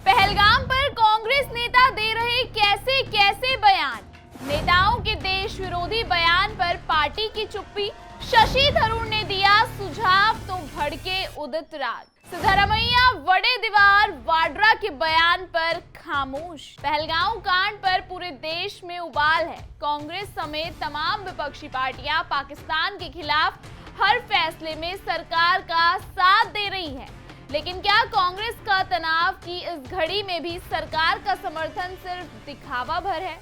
पहलगाम पर कांग्रेस नेता दे रहे कैसे कैसे बयान। नेताओं के देश विरोधी बयान पर पार्टी की चुप्पी। शशि थरूर ने दिया सुझाव तो भड़के उदित राज। सिद्धरमैया वडेदीवार वाड्रा के बयान पर खामोश। पहलगाम कांड पर पूरे देश में उबाल है। कांग्रेस समेत तमाम विपक्षी पार्टियां पाकिस्तान के खिलाफ हर फैसले में सरकार का साथ दे रही हैं। लेकिन क्या कांग्रेस का तनाव की इस घड़ी में भी सरकार का समर्थन सिर्फ दिखावा भर है?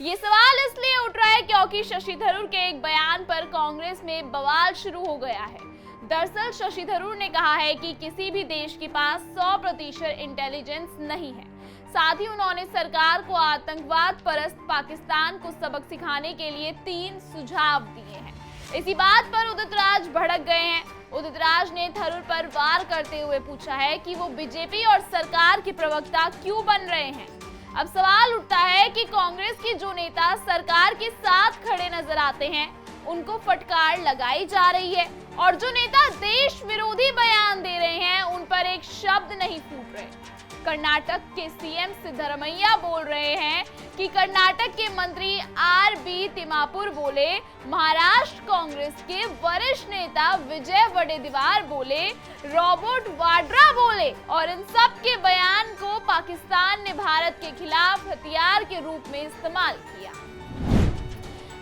ये सवाल इसलिए उठ रहा है क्योंकि शशि थरूर के एक बयान पर कांग्रेस में बवाल शुरू हो गया है। दरअसल शशि थरूर ने कहा है कि किसी भी देश के पास 100% इंटेलिजेंस नहीं है। साथ ही उन्होंने सरकार को आतंकवाद परस्त पाकिस्तान को सबक सिखाने के लिए 3 सुझाव दिए हैं। इसी बात पर उदित राज भड़क गए हैं। उदित राज ने थरूर पर वार करते हुए पूछा है कि वो बीजेपी और सरकार के प्रवक्ता क्यों बन रहे हैं। अब सवाल उठता है कि कांग्रेस के जो नेता सरकार के साथ खड़े नजर आते हैं उनको फटकार लगाई जा रही है और जो नेता देश विरोधी बयान दे रहे हैं उन पर एक शब्द नहीं फूट रहे। कर्नाटक के सीएम सिद्धरमैया बोल रहे हैं कि कर्नाटक के मंत्री आर.बी. तिमापुर बोले, महाराष्ट्र कांग्रेस के वरिष्ठ नेता विजय वडेदीवार बोले, रॉबर्ट वाड्रा बोले और इन सब के बयान को पाकिस्तान ने भारत के खिलाफ हथियार के रूप में इस्तेमाल किया।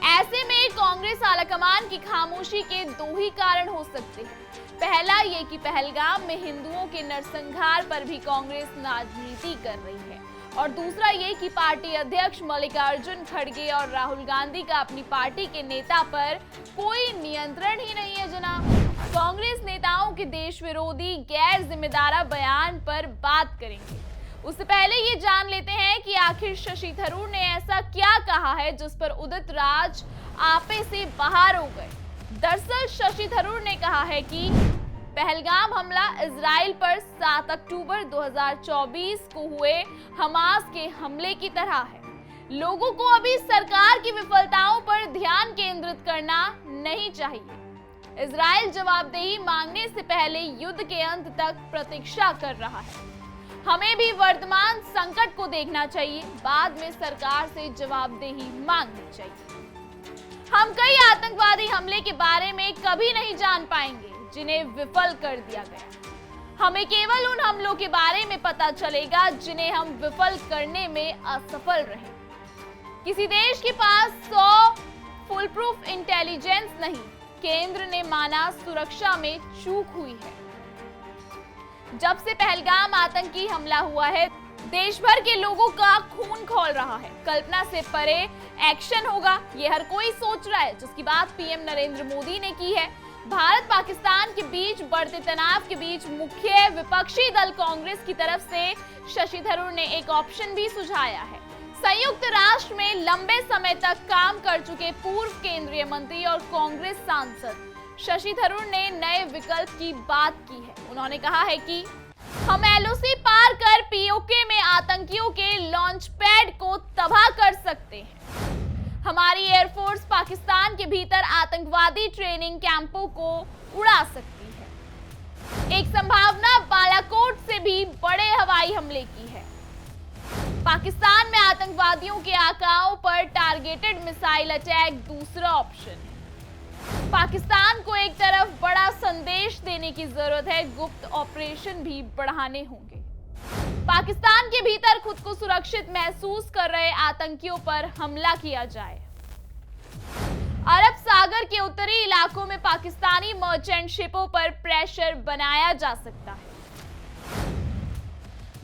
ऐसे में कांग्रेस आलाकमान की खामोशी के 2 ही कारण हो सकते हैं। पहला ये कि पहलगाम में हिंदुओं के नरसंहार पर भी कांग्रेस राजनीति कर रही है और दूसरा ये कि पार्टी अध्यक्ष मल्लिकार्जुन खड़गे और राहुल गांधी का अपनी पार्टी के नेता पर कोई नियंत्रण ही नहीं है जनाब। कांग्रेस नेताओं के देश विरोधी गैर जिम्मेदार बयान पर बात करेंगे। उससे पहले ये जान लेते हैं कि आखिर शशि थरूर ने ऐसा क्या कहा है जिस पर उदित राज आपे से बाहर हो गए। दरअसल शशि थरूर ने कहा है कि पहलगाम हमला इजराइल पर 7 अक्टूबर 2024 को हुए हमास के हमले की तरह है। लोगों को अभी सरकार की विफलताओं पर ध्यान केंद्रित करना नहीं चाहिए। इजराइल जवाबदेही मांगने से पहले युद्ध के अंत तक प्रतीक्षा कर रहा है। हमें भी वर्तमान संकट को देखना चाहिए, बाद में सरकार से जवाबदेही मांगनी चाहिए। हम कई आतंकवादी हमले के बारे में कभी नहीं जान पाएंगे जिन्हें विफल कर दिया गया। हमें केवल उन हमलों के बारे में पता चलेगा जिन्हें हम विफल करने में असफल रहे। किसी देश के पास 100 फुल प्रूफ इंटेलिजेंस नहीं, केंद्र ने माना सुरक्षा में चूक हुई है। जब से पहलगाम आतंकी हमला हुआ है देश भर के लोगों का खून खौल रहा है। कल्पना से परे एक्शन होगा ये हर कोई सोच रहा है, जिसकी बात पीएम नरेंद्र मोदी ने की है। भारत पाकिस्तान के बीच बढ़ते तनाव के बीच मुख्य विपक्षी दल कांग्रेस की तरफ से शशि थरूर ने एक ऑप्शन भी सुझाया है। संयुक्त राष्ट्र में लंबे समय तक काम कर चुके पूर्व केंद्रीय मंत्री और कांग्रेस सांसद शशि थरूर ने नए विकल्प की बात की है। उन्होंने कहा है कि हम एलओसी पार कर पीओके में आतंकियों के लॉन्च पैड को तबाह कर सकते हैं। हमारी एयरफोर्स पाकिस्तान के भीतर आतंकवादी ट्रेनिंग कैंपों को उड़ा सकती है। एक संभावना बालाकोट से भी बड़े हवाई हमले की है। पाकिस्तान में आतंकवादियों के आकाओं पर टारगेटेड मिसाइल अटैक दूसरा ऑप्शन है। पाकिस्तान को एक तरफ बड़ा संदेश देने की जरूरत है, गुप्त ऑपरेशन भी बढ़ाने होंगे। पाकिस्तान के भीतर खुद को सुरक्षित महसूस कर रहे आतंकियों पर हमला किया जाए। अरब सागर के उत्तरी इलाकों में पाकिस्तानी मर्चेंट शिपों पर प्रेशर बनाया जा सकता है।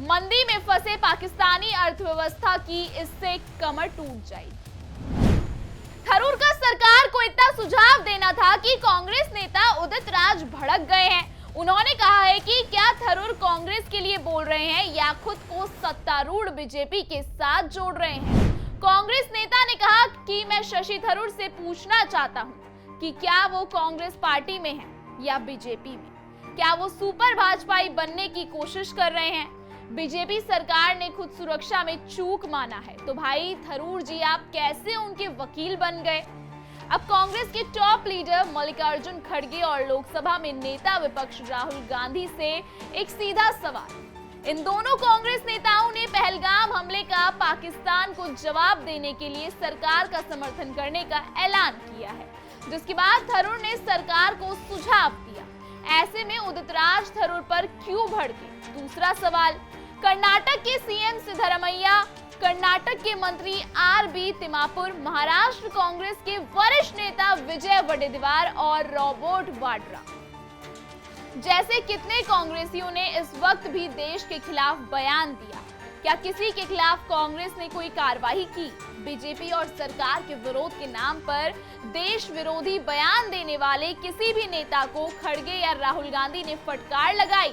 मंदी में फंसे पाकिस्तानी अर्थव्यवस्था की इससे कमर टूट जाएगी। थरूर का सरकार को इतना सुझाव देना था कि कांग्रेस नेता उदित राज भड़क गए हैं। उन्होंने कहा है कि क्या थरूर कांग्रेस के लिए बोल रहे हैं या खुद को सत्तारूढ़ बीजेपी के साथ जोड़ रहे हैं। कांग्रेस नेता ने कहा कि मैं शशि थरूर से पूछना चाहता हूं कि क्या वो कांग्रेस पार्टी में हैं या बीजेपी में। क्या वो सुपर भाजपाई बनने की कोशिश कर रहे हैं। बीजेपी सरकार ने खुद सुरक्षा में चूक माना है, तो भाई थरूर जी आप कैसे उनके वकील बन गए। अब कांग्रेस के टॉप लीडर मल्लिकार्जुन खड़गे और लोकसभा में नेता विपक्ष राहुल गांधी से एक सीधा सवाल। इन दोनों कांग्रेस नेताओं पाकिस्तान को जवाब देने के लिए सरकार का समर्थन करने का ऐलान किया है, जिसके बाद थरूर ने सरकार को सुझाव दिया। ऐसे में उदित राज थरूर पर क्यों भड़के? दूसरा सवाल, कर्नाटक के सीएम सिद्धरामैया, कर्नाटक के मंत्री आर.बी. तिम्मापुर, महाराष्ट्र कांग्रेस के वरिष्ठ नेता विजय वडेट्टीवार और रॉबर्ट वाड्रा जैसे कितने कांग्रेसियों ने इस वक्त भी देश के खिलाफ बयान दिया। क्या किसी के खिलाफ कांग्रेस ने कोई कार्रवाई की? बीजेपी और सरकार के विरोध के नाम पर देश विरोधी बयान देने वाले किसी भी नेता को खड़गे या राहुल गांधी ने फटकार लगाई?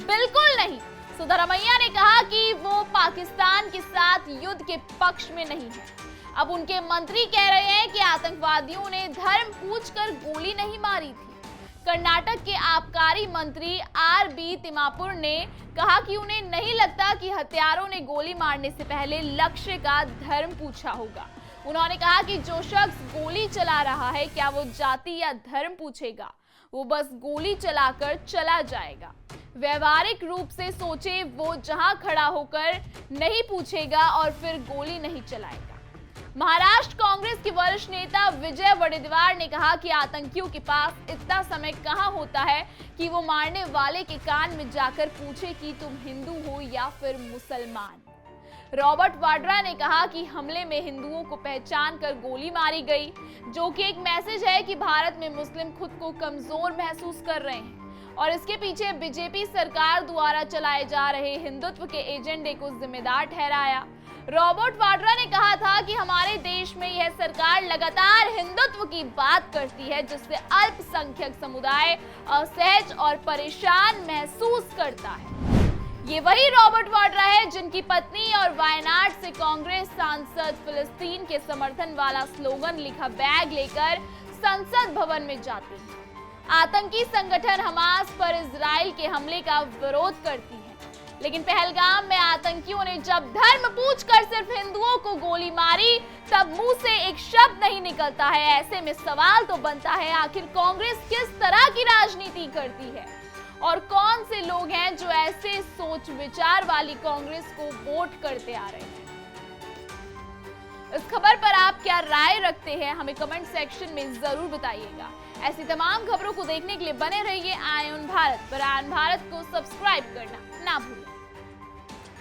बिल्कुल नहीं। सिद्धरामैया ने कहा कि वो पाकिस्तान के साथ युद्ध के पक्ष में नहीं है। अब उनके मंत्री कह रहे हैं कि आतंकवादियों ने धर्म पूछकर गोली नहीं मारी थी। कर्नाटक के आबकारी मंत्री आर.बी. तिम्मापुर ने कहा कि उन्हें नहीं लगता कि हत्यारों ने गोली मारने से पहले लक्ष्य का धर्म पूछा होगा। उन्होंने कहा कि जो शख्स गोली चला रहा है, क्या वो जाति या धर्म पूछेगा? वो बस गोली चलाकर चला जाएगा। व्यवहारिक रूप से सोचे, वो जहां खड़ा होकर नहीं पूछेगा और फिर गोली नहीं चलाएगा। महाराष्ट्र कांग्रेस के वरिष्ठ नेता विजय वडेट्टीवार ने कहा कि आतंकियों के पास इतना समय कहां होता है कि वो मारने वाले के कान में जाकर पूछे कि तुम हिंदू हो या फिर मुसलमान। रॉबर्ट वाड्रा ने कहा कि हमले में हिंदुओं को पहचान कर गोली मारी गई, जो कि एक मैसेज है कि भारत में मुस्लिम खुद को कमजोर महसूस कर रहे हैं और इसके पीछे बीजेपी सरकार द्वारा चलाए जा रहे हिंदुत्व के एजेंडे को जिम्मेदार ठहराया। रॉबर्ट वाड्रा ने कहा था कि हमारे देश में यह सरकार लगातार हिंदुत्व की बात करती है, जिससे अल्पसंख्यक समुदाय असहज और परेशान महसूस करता है। ये वही रॉबर्ट वाड्रा है जिनकी पत्नी और वायनाड से कांग्रेस सांसद फिलिस्तीन के समर्थन वाला स्लोगन लिखा बैग लेकर संसद भवन में जाती है। आतंकी संगठन हमास पर इजराइल के हमले का विरोध करती है, लेकिन पहलगाम में आतंकियों ने जब धर्म पूछकर सिर्फ हिंदुओं को गोली मारी, तब मुंह से एक शब्द नहीं निकलता है। ऐसे में सवाल तो बनता है, आखिर कांग्रेस किस तरह की राजनीति करती है और कौन से लोग हैं जो ऐसे सोच विचार वाली कांग्रेस को वोट करते आ रहे हैं। इस खबर पर आप क्या राय रखते हैं, हमें कमेंट सेक्शन में जरूर बताइएगा। ऐसी तमाम खबरों को देखने के लिए बने रहिए आय ऑन भारत पर। आय ऑन भारत को सब्सक्राइब करना ना भूलें।